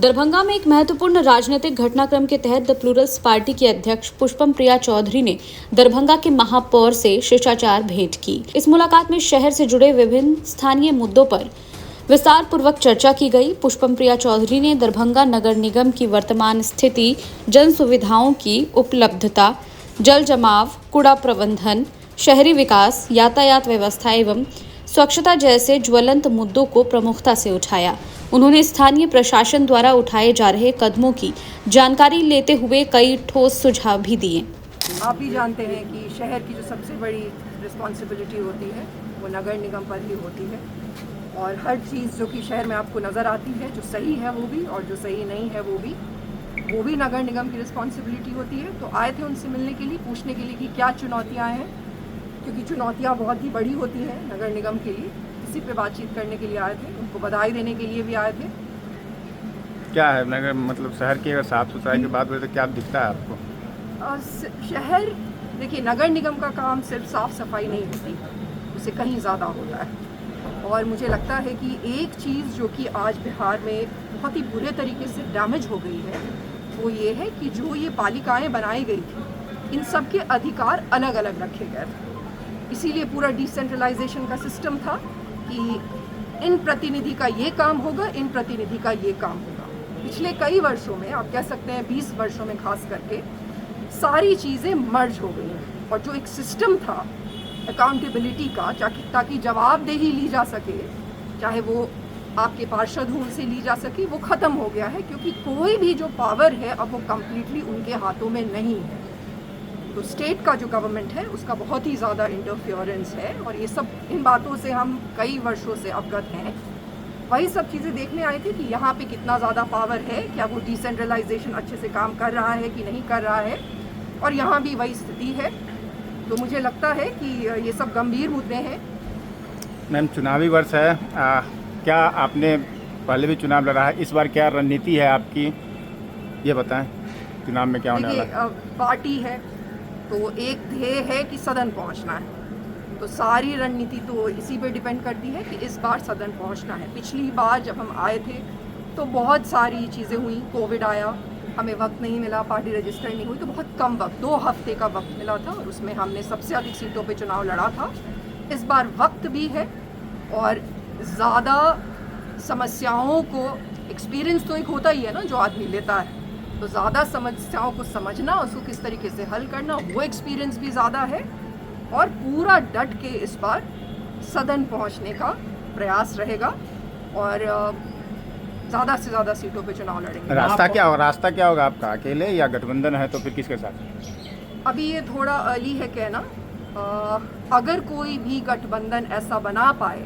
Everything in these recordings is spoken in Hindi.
दरभंगा में एक महत्वपूर्ण राजनीतिक घटनाक्रम के तहत द प्लूरल्स पार्टी की अध्यक्ष पुष्पम प्रिया चौधरी ने दरभंगा के महापौर से शिष्टाचार भेंट की। इस मुलाकात में शहर से जुड़े विभिन्न स्थानीय मुद्दों पर विस्तार पूर्वक चर्चा की गई। पुष्पम प्रिया चौधरी ने दरभंगा नगर निगम की वर्तमान स्थिति, जन सुविधाओं की उपलब्धता, जल जमाव, कूड़ा प्रबंधन, शहरी विकास, यातायात व्यवस्था एवं स्वच्छता जैसे ज्वलंत मुद्दों को प्रमुखता से उठाया। उन्होंने स्थानीय प्रशासन द्वारा उठाए जा रहे कदमों की जानकारी लेते हुए कई ठोस सुझाव भी दिए। आप भी जानते हैं कि शहर की जो सबसे बड़ी रिस्पॉन्सिबिलिटी होती है वो नगर निगम पर ही होती है, और हर चीज़ जो कि शहर में आपको नज़र आती है, जो सही है वो भी और जो सही नहीं है वो भी नगर निगम की रिस्पॉन्सिबिलिटी होती है। तो आए थे उनसे मिलने के लिए, पूछने के लिए कि क्या चुनौतियाँ हैं, क्योंकि चुनौतियाँ बहुत ही बड़ी होती हैं नगर निगम के लिए। इसी पे बातचीत करने के लिए आए थे, उनको बधाई देने के लिए भी आए थे। क्या है नगर, मतलब शहर की अगर साफ सुथराई की बात हो तो क्या दिखता है आपको? शहर, देखिए, नगर निगम का काम सिर्फ साफ सफाई नहीं होती, उसे कहीं ज़्यादा होता है। और मुझे लगता है कि एक चीज़ जो कि आज बिहार में बहुत ही बुरे तरीके से डैमेज हो गई है वो ये है कि जो ये पालिकाएं बनाई गई थी, इन सब के अधिकार अलग अलग रखे गए थे। इसीलिए पूरा डिसेंट्रलाइजेशन का सिस्टम था कि इन प्रतिनिधि का ये काम होगा, इन प्रतिनिधि का ये काम होगा। पिछले कई वर्षों में, आप कह सकते हैं 20 वर्षों में खास करके, सारी चीज़ें मर्ज हो गई हैं। और जो एक सिस्टम था अकाउंटेबिलिटी का, ताकि जवाबदेही ली जा सके, चाहे वो आपके पार्षद हों उनसे ली जा सके, वो ख़त्म हो गया है, क्योंकि कोई भी जो पावर है अब वो कम्प्लीटली उनके हाथों में नहीं है। तो स्टेट का जो गवर्नमेंट है उसका बहुत ही ज़्यादा इंटरफियरेंस है, और ये सब, इन बातों से हम कई वर्षों से अवगत हैं। वही सब चीज़ें देखने आए थे कि यहाँ पे कितना ज़्यादा पावर है, क्या वो डिसेंट्रलाइजेशन अच्छे से काम कर रहा है कि नहीं कर रहा है, और यहाँ भी वही स्थिति है। तो मुझे लगता है कि ये सब गंभीर मुद्दे हैं। मैम, चुनावी वर्ष है, क्या आपने पहले भी चुनाव लड़ा है, इस बार क्या रणनीति है आपकी, ये बताएं। चुनाव में क्या होने वाला है? पार्टी है तो एक ध्येय है कि सदन पहुंचना है, तो सारी रणनीति तो इसी पे डिपेंड करती है कि इस बार सदन पहुंचना है। पिछली बार जब हम आए थे तो बहुत सारी चीज़ें हुई, कोविड आया, हमें वक्त नहीं मिला, पार्टी रजिस्टर नहीं हुई, तो बहुत कम वक्त, 2 हफ्ते का वक्त मिला था, और उसमें हमने सबसे अधिक सीटों पे चुनाव लड़ा था। इस बार वक्त भी है और ज़्यादा समस्याओं को, एक्सपीरियंस तो एक होता ही है ना जो आदमी लेता है, तो ज़्यादा समस्याओं को समझना, उसको किस तरीके से हल करना, वो एक्सपीरियंस भी ज़्यादा है। और पूरा डट के इस बार सदन पहुंचने का प्रयास रहेगा और ज़्यादा से ज़्यादा सीटों पे चुनाव लड़ेंगे। रास्ता क्या होगा आपका? अकेले या गठबंधन है तो फिर किसके साथ? अभी ये थोड़ा अर्ली है कहना। अगर कोई भी गठबंधन ऐसा बना पाए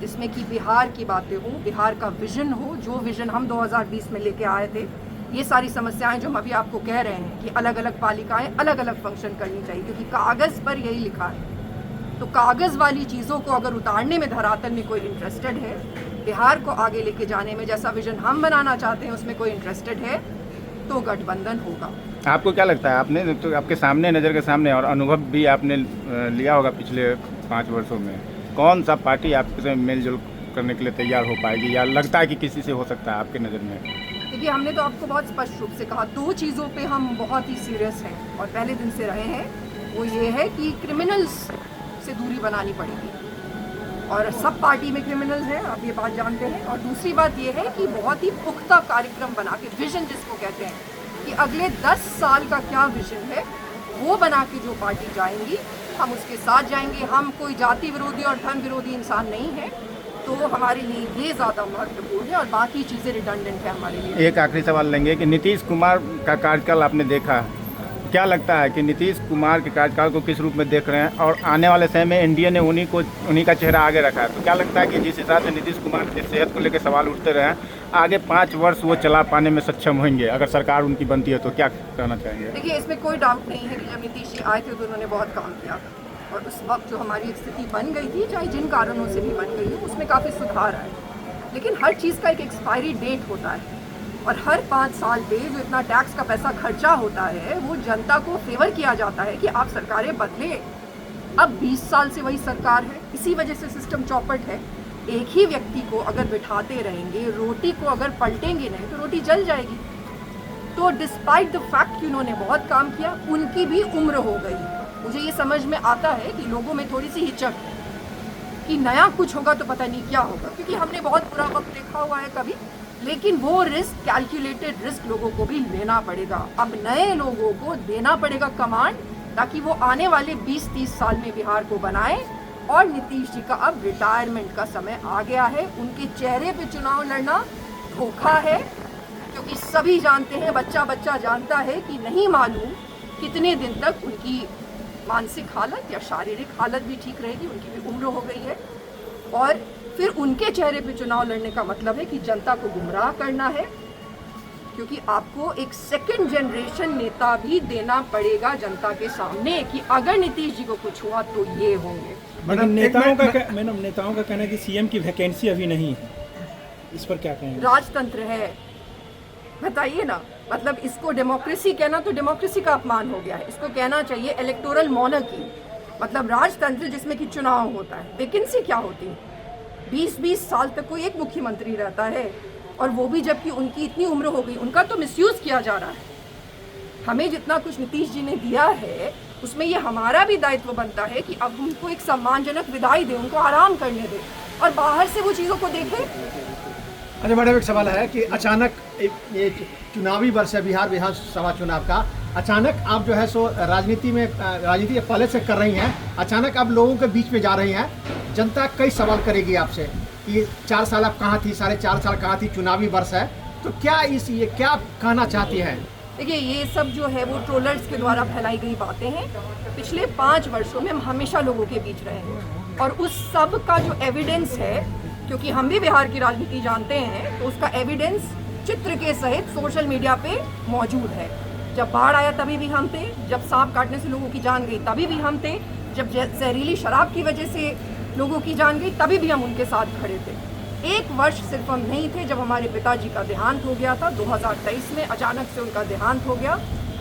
जिसमें कि बिहार की बातें हों, बिहार का विजन हो, जो विजन हम 2020 में लेके आए थे, ये सारी समस्याएं जो हम अभी आपको कह रहे हैं कि अलग अलग पालिकाएं अलग अलग फंक्शन करनी चाहिए, क्योंकि कागज़ पर यही लिखा है। तो कागज़ वाली चीज़ों को अगर उतारने में धरातल में कोई इंटरेस्टेड है, बिहार को आगे लेके जाने में जैसा विजन हम बनाना चाहते हैं उसमें कोई इंटरेस्टेड है, तो गठबंधन होगा। आपको क्या लगता है? आपने तो आपके सामने, नज़र के सामने, और अनुभव भी आपने लिया होगा पिछले 5 वर्षों में, कौन सा पार्टी आपसे मेलजोल करने के लिए तैयार हो पाएगी, या लगता है कि किसी से हो सकता है आपके नज़र में? देखिए, हमने तो आपको बहुत स्पष्ट रूप से कहा, 2 चीज़ों पे हम बहुत ही सीरियस हैं और पहले दिन से रहे हैं। वो ये है कि क्रिमिनल्स से दूरी बनानी पड़ेगी, और सब पार्टी में क्रिमिनल्स हैं, आप ये बात जानते हैं। और दूसरी बात ये है कि बहुत ही पुख्ता कार्यक्रम बना के, विजन जिसको कहते हैं कि अगले 10 साल का क्या विजन है, वो बना के जो पार्टी जाएंगी, हम उसके साथ जाएंगे। हम कोई जाति विरोधी और धर्म विरोधी इंसान नहीं है, तो हमारे लिए ये ज़्यादा महत्वपूर्ण है, और बाकी चीज़ें रिडंडेंट है हमारे लिए। एक आखिरी सवाल लेंगे कि नीतीश कुमार का कार्यकाल आपने देखा, क्या लगता है कि नीतीश कुमार के कार्यकाल को किस रूप में देख रहे हैं, और आने वाले समय में एनडीए ने उन्हीं का चेहरा आगे रखा है, तो क्या लगता है कि जिस हिसाब से नीतीश कुमार की सेहत को लेकर सवाल उठते रहे, आगे 5 वर्ष वो चला पाने में सक्षम होंगे अगर सरकार उनकी बनती है, तो क्या कहना चाहेंगे? देखिए, इसमें कोई डाउट नहीं है कि जब नीतीश जी आए थे तो उन्होंने बहुत काम किया, और उस वक्त जो हमारी स्थिति बन गई थी, चाहे जिन कारणों से भी बन गई हो, उसमें काफ़ी सुधार आए। लेकिन हर चीज़ का एक एक्सपायरी डेट होता है, और हर 5 साल पे जो इतना टैक्स का पैसा खर्चा होता है, वो जनता को फेवर किया जाता है कि आप सरकारें बदले। अब 20 साल से वही सरकार है, इसी वजह से सिस्टम चौपट है। एक ही व्यक्ति को अगर बिठाते रहेंगे, रोटी को अगर पलटेंगे नहीं तो रोटी जल जाएगी। तो डिस्पाइट द फैक्ट कि उन्होंने बहुत काम किया, उनकी भी उम्र हो गई। मुझे ये समझ में आता है कि लोगों में थोड़ी सी हिचक है कि नया कुछ होगा तो पता नहीं क्या होगा, क्योंकि हमने बहुत बुरा वक्त देखा हुआ है कभी। लेकिन वो रिस्क, कैलकुलेटेड रिस्क लोगों को भी लेना पड़ेगा। अब नए लोगों को देना पड़ेगा कमांड, ताकि वो आने वाले 20-30 साल में बिहार को बनाए। और नीतीश जी का अब रिटायरमेंट का समय आ गया है। उनके चेहरे पे चुनाव लड़ना धोखा है, क्योंकि सभी जानते हैं, बच्चा बच्चा जानता है कि नहीं मालूम कितने दिन तक उनकी मानसिक हालत या शारीरिक हालत भी ठीक रहेगी। उनकी भी उम्र हो गई है। और फिर उनके चेहरे पे चुनाव लड़ने का मतलब है कि जनता को गुमराह करना है, क्योंकि आपको एक सेकंड जनरेशन नेता भी देना पड़ेगा जनता के सामने कि अगर नीतीश जी को कुछ हुआ तो ये होंगे। मैडम नेताओं का कहना है कि सीएम की वैकेंसी अभी नहीं है, इस पर क्या कहेंगे? राजतंत्र है, बताइए ना। मतलब इसको डेमोक्रेसी कहना तो डेमोक्रेसी का अपमान हो गया है। इसको कहना चाहिए इलेक्टोरल मोनर्की, मतलब राजतंत्र जिसमें कि चुनाव होता है। वैकेंसी क्या होती है? 20-20 साल तक कोई एक मुख्यमंत्री रहता है, और वो भी जबकि उनकी इतनी उम्र हो गई। उनका तो मिसयूज किया जा रहा है। हमें जितना कुछ नीतीश जी ने दिया है उसमें ये हमारा भी दायित्व बनता है कि अब उनको एक सम्मानजनक विदाई दें, उनको आराम करने दें, और बाहर से वो चीज़ों को देखें। अच्छा मैडम, एक सवाल है कि अचानक ये चुनावी वर्ष है बिहार विधानसभा चुनाव का, अचानक आप जो है सो राजनीति पहले से कर रही हैं, अचानक आप लोगों के बीच में जा रही हैं, जनता कई सवाल करेगी आपसे कि 4 साल आप कहाँ थी, 4.5 साल कहाँ थी, चुनावी वर्ष है, तो क्या ये क्या कहना चाहती हैं? देखिए, ये सब जो है वो ट्रोलर्स के द्वारा फैलाई गई बातें हैं। पिछले 5 वर्षों में हम हमेशा लोगों के बीच रहे हैं, और उस सब का जो एविडेंस है, क्योंकि हम भी बिहार की राजनीति जानते हैं, तो उसका एविडेंस चित्र के सहित सोशल मीडिया पे मौजूद है। जब बाढ़ आया तभी भी हम थे, जब सांप काटने से लोगों की जान गई तभी भी हम थे, जब जहरीली शराब की वजह से लोगों की जान गई तभी भी हम उनके साथ खड़े थे। 1 वर्ष सिर्फ हम नहीं थे जब हमारे पिताजी का देहांत हो गया था। 2023 में अचानक से उनका देहांत हो गया।